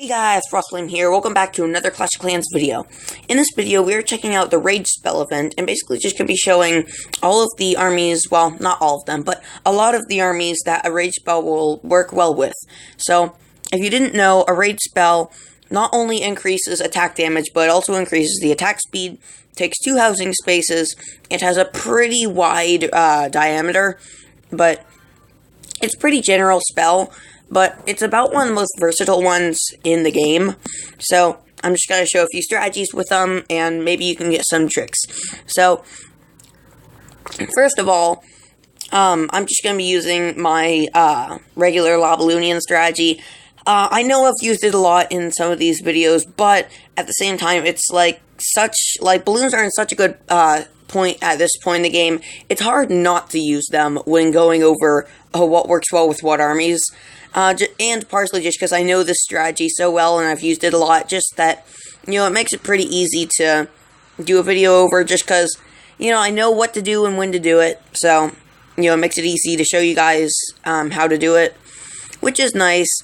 Hey guys, Frostflame here. Welcome back to another Clash of Clans video. In this video, we are checking out the Rage spell event, and basically just going to be showing all of the armies, well, not all of them, but a lot of the armies that a Rage spell will work well with. So, if you didn't know, a Rage spell not only increases attack damage, but also increases the attack speed, takes 2 housing spaces, it has a pretty wide diameter, but it's a pretty general spell. But it's about one of the most versatile ones in the game. So, I'm just going to show a few strategies with them, and maybe you can get some tricks. So, first of all, I'm just going to be using my regular Labalunian strategy. I know I've used it a lot in some of these videos, but at the same time, it's balloons are in such a good point at this point in the game. It's hard not to use them when going over what works well with what armies. And partially just because I know this strategy so well and I've used it a lot, just that, it makes it pretty easy to do a video over just because, I know what to do and when to do it, so, it makes it easy to show you guys, how to do it, which is nice.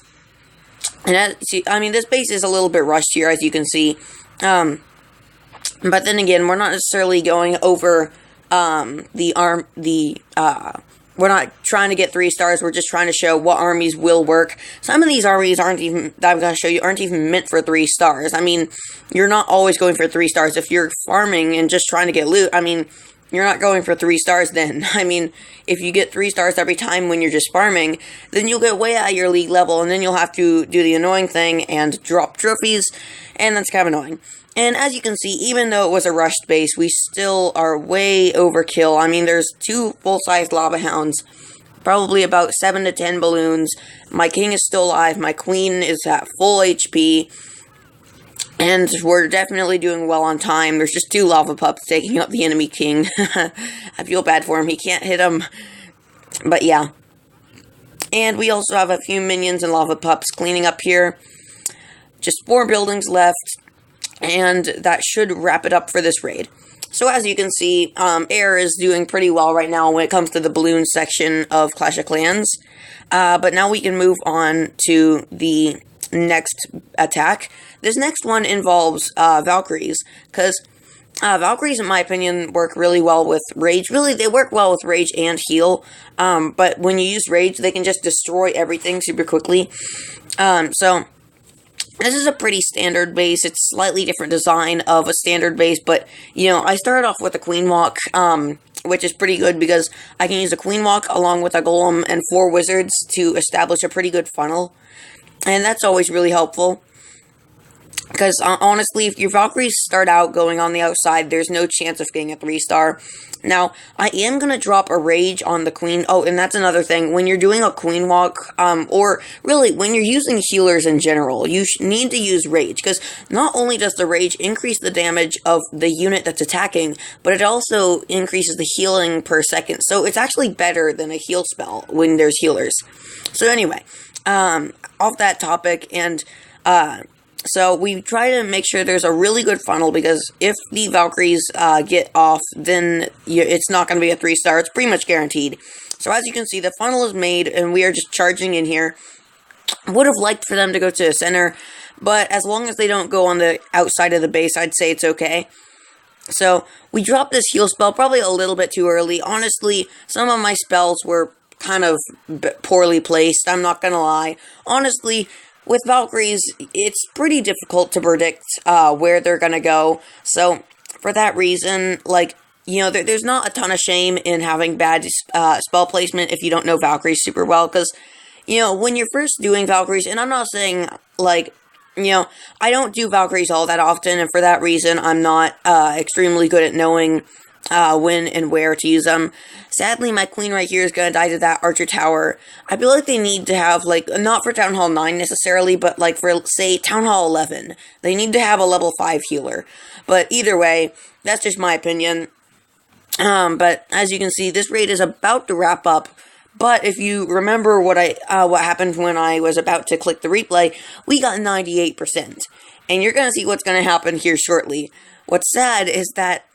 And this base is a little bit rushed here, as you can see, but then again, we're not necessarily going over, we're not trying to get 3 stars, we're just trying to show what armies will work. Some of these armies that I'm going to show you aren't even meant for 3 stars. You're not always going for 3 stars. If you're farming and just trying to get loot, you're not going for 3 stars then. If you get 3 stars every time when you're just farming, then you'll get way out of your league level, and then you'll have to do the annoying thing and drop trophies, and that's kind of annoying. And as you can see, even though it was a rushed base, we still are way overkill. There's 2 full-sized lava hounds, probably about 7 to 10 balloons. My king is still alive, my queen is at full HP, and we're definitely doing well on time. There's just 2 lava pups taking out the enemy king. I feel bad for him, he can't hit him, but yeah. And we also have a few minions and lava pups cleaning up here. Just 4 buildings left. And that should wrap it up for this raid. So as you can see, Air is doing pretty well right now when it comes to the balloon section of Clash of Clans. But now we can move on to the next attack. This next one involves Valkyries, because Valkyries, in my opinion, work really well with Rage. Really, they work well with Rage and Heal, but when you use Rage, they can just destroy everything super quickly. This is a pretty standard base. It's slightly different design of a standard base, but, I started off with a Queen Walk, which is pretty good because I can use a Queen Walk along with a Golem and 4 Wizards to establish a pretty good funnel, and that's always really helpful. Because, honestly, if your Valkyries start out going on the outside, there's no chance of getting a 3-star. Now, I am going to drop a Rage on the Queen. Oh, and that's another thing. When you're doing a Queen Walk, or really, when you're using healers in general, you need to use Rage. Because not only does the Rage increase the damage of the unit that's attacking, but it also increases the healing per second. So it's actually better than a heal spell when there's healers. So anyway, off that topic, and, so we try to make sure there's a really good funnel, because if the Valkyries get off, then it's not going to be a 3-star. It's pretty much guaranteed. So as you can see, the funnel is made, and we are just charging in here. Would have liked for them to go to the center, but as long as they don't go on the outside of the base, I'd say it's okay. So we dropped this heal spell probably a little bit too early. Honestly, some of my spells were kind of poorly placed, I'm not going to lie. Honestly, with Valkyries, it's pretty difficult to predict where they're going to go. So, for that reason, there's not a ton of shame in having bad spell placement if you don't know Valkyries super well. Because, when you're first doing Valkyries, and I'm not saying, I don't do Valkyries all that often, and for that reason, I'm not extremely good at knowing when and where to use them. Sadly, my queen right here is going to die to that Archer Tower. I feel like they need to have, not for Town Hall 9 necessarily, but, for, say, Town Hall 11. They need to have a level 5 healer. But either way, that's just my opinion. But as you can see, this raid is about to wrap up. But if you remember what happened when I was about to click the replay, we got 98%. And you're going to see what's going to happen here shortly. What's sad is that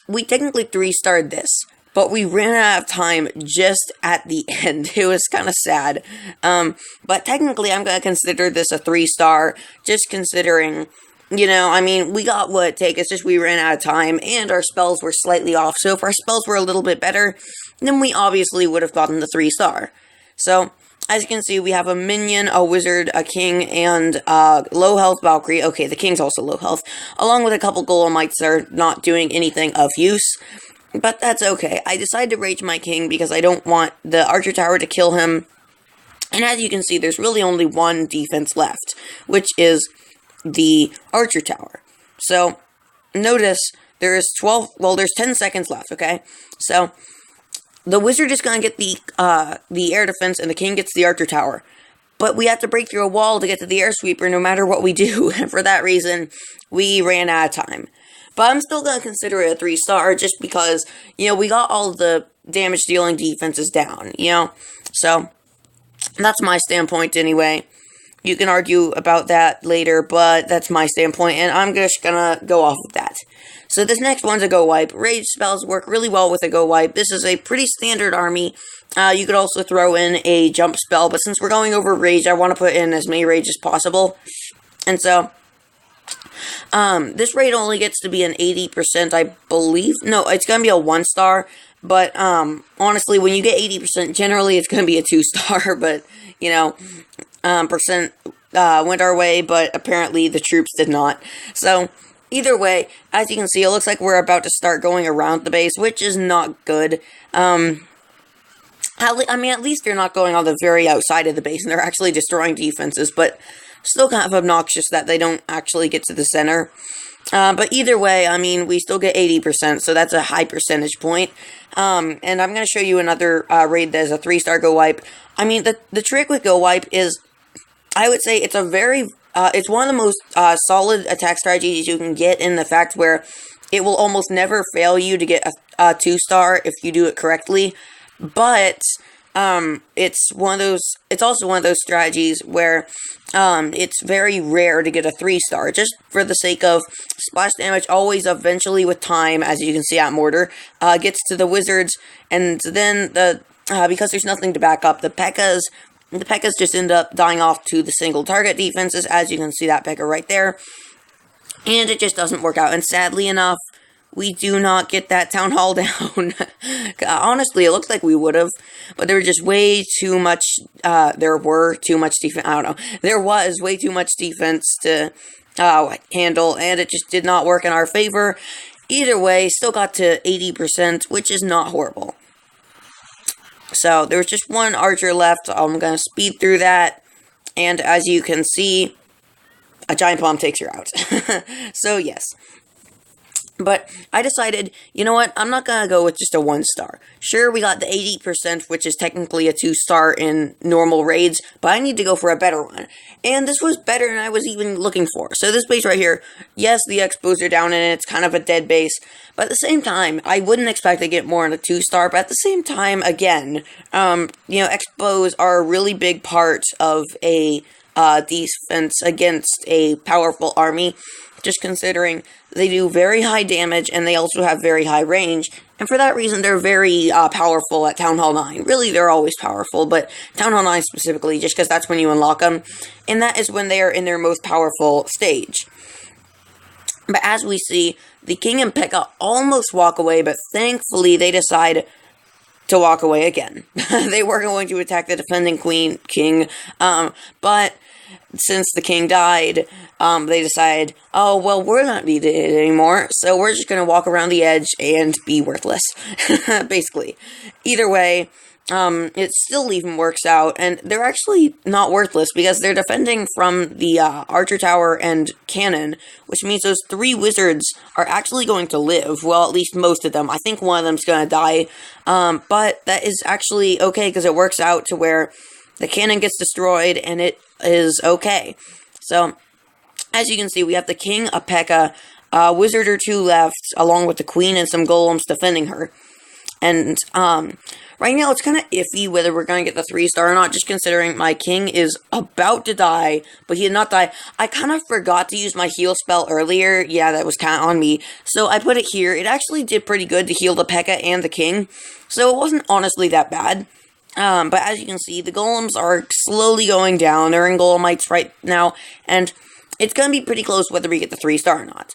we technically 3-starred this, but we ran out of time just at the end. It was kind of sad. But technically, I'm going to consider this a 3-star, just considering, I mean, we got what it takes. It's just we ran out of time, and our spells were slightly off. So if our spells were a little bit better, then we obviously would have gotten the 3-star. So, as you can see, we have a minion, a wizard, a king, and low health Valkyrie. Okay, the king's also low health, along with a couple Golemites that are not doing anything of use. But that's okay. I decided to rage my king because I don't want the archer tower to kill him. And as you can see, there's really only one defense left, which is the archer tower. So, notice there's 10 seconds left, okay? So, the wizard is going to get the air defense, and the king gets the archer tower. But we have to break through a wall to get to the air sweeper no matter what we do. And for that reason, we ran out of time. But I'm still going to consider it a 3-star just because, we got all the damage-dealing defenses down, So, that's my standpoint anyway. You can argue about that later, but that's my standpoint, and I'm just gonna go off of that. So this next one's a Go Wipe. Rage spells work really well with a Go Wipe. This is a pretty standard army. You could also throw in a jump spell, but since we're going over Rage, I want to put in as many Rage as possible. And so, this raid only gets to be an 80%, I believe. No, it's gonna be a 1-star, but, honestly, when you get 80%, generally it's gonna be a 2-star, but, percent went our way, but apparently the troops did not. So, either way, as you can see, it looks like we're about to start going around the base, which is not good. At least they're not going on the very outside of the base, and they're actually destroying defenses, but still kind of obnoxious that they don't actually get to the center. But either way, we still get 80%, so that's a high percentage point. And I'm going to show you another raid that is a 3-star Go Wipe. The trick with Go Wipe is, I would say it's it's one of the most solid attack strategies you can get, in the fact where it will almost never fail you to get a 2-star if you do it correctly. But it's also one of those strategies where it's very rare to get a 3-star, just for the sake of splash damage always eventually with time, as you can see at Mortar, gets to the wizards, and then because there's nothing to back up, the P.E.K.K.A.s just end up dying off to the single target defenses, as you can see that P.E.K.K.A right there, and it just doesn't work out, and sadly enough, we do not get that Town Hall down. Honestly, it looks like we would have, but there were just way too much, there was way too much defense to handle, and it just did not work in our favor. Either way, still got to 80%, which is not horrible. So, there was just one archer left. I'm going to speed through that, and as you can see, a giant bomb takes her out. So, yes. But I decided, you know what, I'm not going to go with just a 1-star. Sure, we got the 80%, which is technically a 2-star in normal raids, but I need to go for a better one. And this was better than I was even looking for. So this base right here, yes, the Expos are down in it, it's kind of a dead base, but at the same time, I wouldn't expect to get more in a 2-star, but at the same time, again, Expos are a really big part of a defense against a powerful army, just considering they do very high damage, and they also have very high range, and for that reason, they're very powerful at Town Hall 9. Really, they're always powerful, but Town Hall 9 specifically, just because that's when you unlock them, and that is when they are in their most powerful stage. But as we see, the King and P.E.K.K.A almost walk away, but thankfully, they decide to walk away again. They were going to attack the defending king, but since the king died, they decided, oh, well, we're not needed anymore, so we're just gonna walk around the edge and be worthless, basically. Either way, it still even works out, and they're actually not worthless, because they're defending from the archer tower and cannon, which means those 3 wizards are actually going to live. Well, at least most of them. I think one of them's gonna die, but that is actually okay, because it works out to where the cannon gets destroyed, and it is okay. So, as you can see, we have the king, a P.E.K.K.A, a wizard or 2 left, along with the queen and some golems defending her. And, right now it's kind of iffy whether we're going to get the 3-star or not, just considering my king is about to die, but he did not die. I kind of forgot to use my heal spell earlier. Yeah, that was kind of on me. So I put it here. It actually did pretty good to heal the P.E.K.K.A. and the king, so it wasn't honestly that bad. But as you can see, the golems are slowly going down. They're in golemites right now, and it's going to be pretty close whether we get the 3-star or not.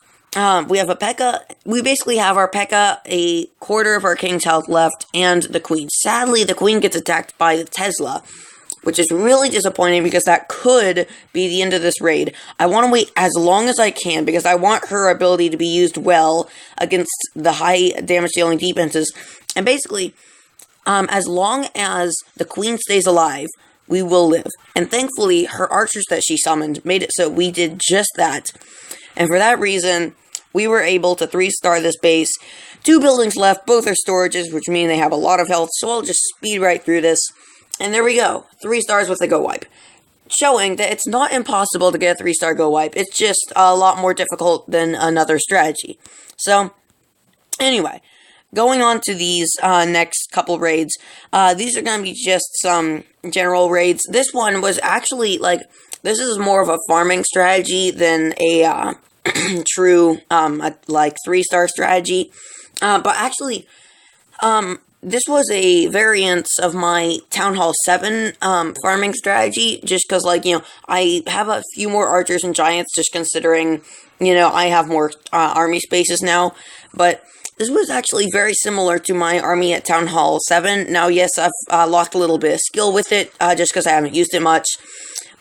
We have a P.E.K.K.A. We basically have our P.E.K.K.A. a quarter of our king's health left, and the queen. Sadly, the queen gets attacked by the Tesla, which is really disappointing because that could be the end of this raid. I want to wait as long as I can because I want her ability to be used well against the high damage dealing defenses. And basically, as long as the queen stays alive, we will live. And thankfully, her archers that she summoned made it so we did just that. And for that reason, we were able to 3-star this base. 2 buildings left, both are storages, which mean they have a lot of health, so I'll just speed right through this. And there we go, 3 stars with the go wipe. Showing that it's not impossible to get a 3-star go wipe, it's just a lot more difficult than another strategy. So, anyway, going on to these next couple raids, these are going to be just some general raids. This one was actually, like, this is more of a farming strategy than a true, 3-star strategy. But actually, this was a variance of my Town Hall 7 farming strategy, just because, I have a few more archers and giants, just considering, I have more army spaces now. But this was actually very similar to my army at Town Hall 7. Now, yes, I've lost a little bit of skill with it, just because I haven't used it much.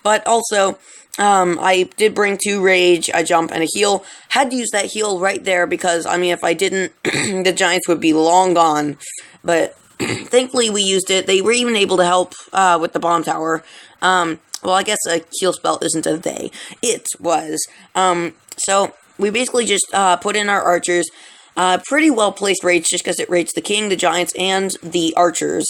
But also, I did bring 2 rage, a jump, and a heal. Had to use that heal right there because, if I didn't, the giants would be long gone. But thankfully we used it. They were even able to help with the bomb tower. Well, I guess a heal spell isn't a they. It was. So we basically just put in our archers. Pretty well placed rage just because it rates the king, the giants, and the archers.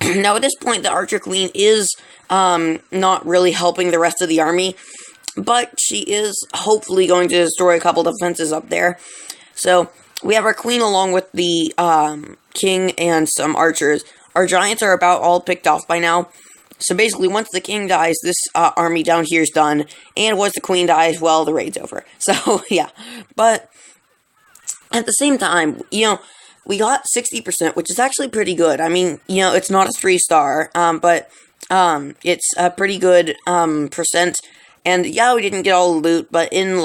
Now, at this point, the Archer Queen is not really helping the rest of the army, but she is hopefully going to destroy a couple defenses up there. So, we have our Queen along with the King and some archers. Our Giants are about all picked off by now. So, basically, once the King dies, this army down here is done, and once the Queen dies, well, the raid's over. So, yeah. But, at the same time, we got 60%, which is actually pretty good. It's not a 3-star, but it's a pretty good percent. And yeah, we didn't get all the loot, but in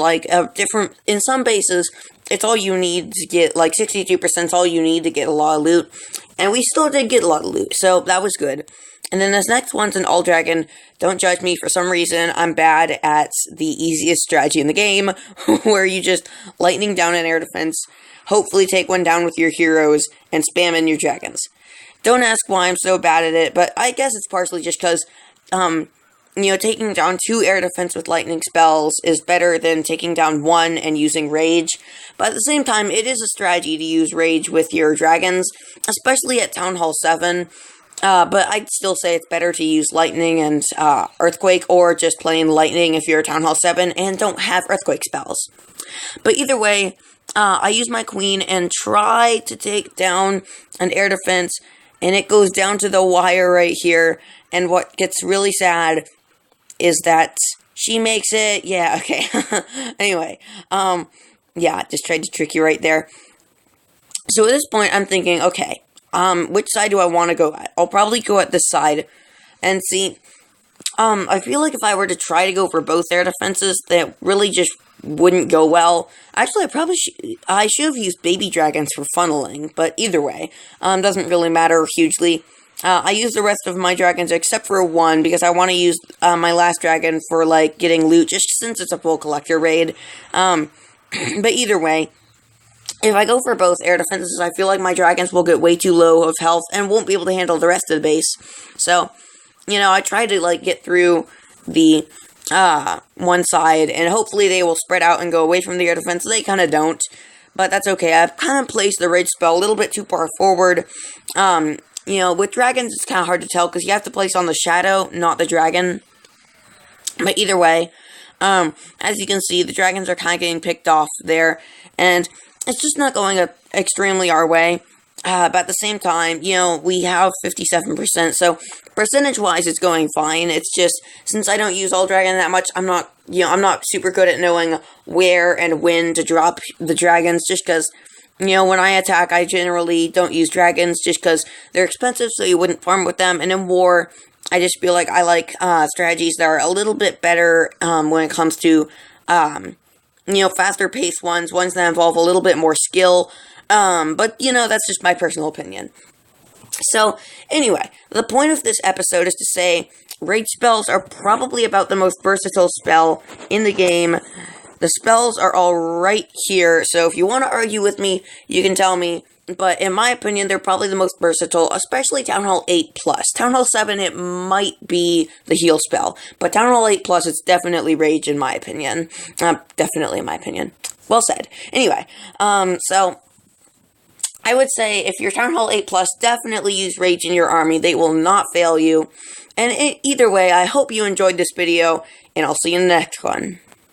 in some bases, it's all you need to get, 62% is all you need to get a lot of loot. And we still did get a lot of loot, so that was good. And then this next one's an All Dragon. Don't judge me, for some reason, I'm bad at the easiest strategy in the game, where you just lightning down an air defense, hopefully take one down with your heroes, and spam in your dragons. Don't ask why I'm so bad at it, but I guess it's partially just because, taking down 2 air defense with lightning spells is better than taking down 1 and using rage. But at the same time, it is a strategy to use rage with your dragons, especially at Town Hall 7. But I'd still say it's better to use lightning and earthquake, or just plain lightning if you're Town Hall 7 and don't have earthquake spells. But either way, I use my queen and try to take down an air defense, and it goes down to the wire right here. And what gets really sad is that she makes it. Yeah, okay. Anyway, yeah, just tried to trick you right there. So at this point, I'm thinking, okay, which side do I want to go at? I'll probably go at this side. And see, I feel like if I were to try to go for both air defenses, that really just wouldn't go well. Actually, I should have used baby dragons for funneling, but either way, doesn't really matter hugely. I use the rest of my dragons except for 1 because I want to use my last dragon for getting loot, just since it's a full collector raid. But either way, if I go for both air defenses, I feel like my dragons will get way too low of health and won't be able to handle the rest of the base. So, I try to get through the one side, and hopefully they will spread out and go away from the air defense. They kind of don't, but that's okay. I've kind of placed the rage spell a little bit too far forward. With dragons, it's kind of hard to tell because you have to place on the shadow, not the dragon. But either way, as you can see, the dragons are kind of getting picked off there, and it's just not going extremely our way. but at the same time, we have 57%, so percentage-wise, it's going fine. It's just, since I don't use All Dragon that much, I'm not super good at knowing where and when to drop the dragons, just because, when I attack, I generally don't use dragons, just because they're expensive, so you wouldn't farm with them, and in war, I just feel like I like strategies that are a little bit better when it comes to, faster-paced ones that involve a little bit more skill. But, that's just my personal opinion. So, anyway, the point of this episode is to say rage spells are probably about the most versatile spell in the game. The spells are all right here, so if you want to argue with me, you can tell me. But in my opinion, they're probably the most versatile, especially Town Hall 8+. Town Hall 7, it might be the heal spell. But Town Hall 8+, it's definitely rage in my opinion. Definitely in my opinion. Well said. Anyway, so I would say if you're Town Hall 8+, definitely use Rage in your army. They will not fail you. And either way, I hope you enjoyed this video, and I'll see you in the next one.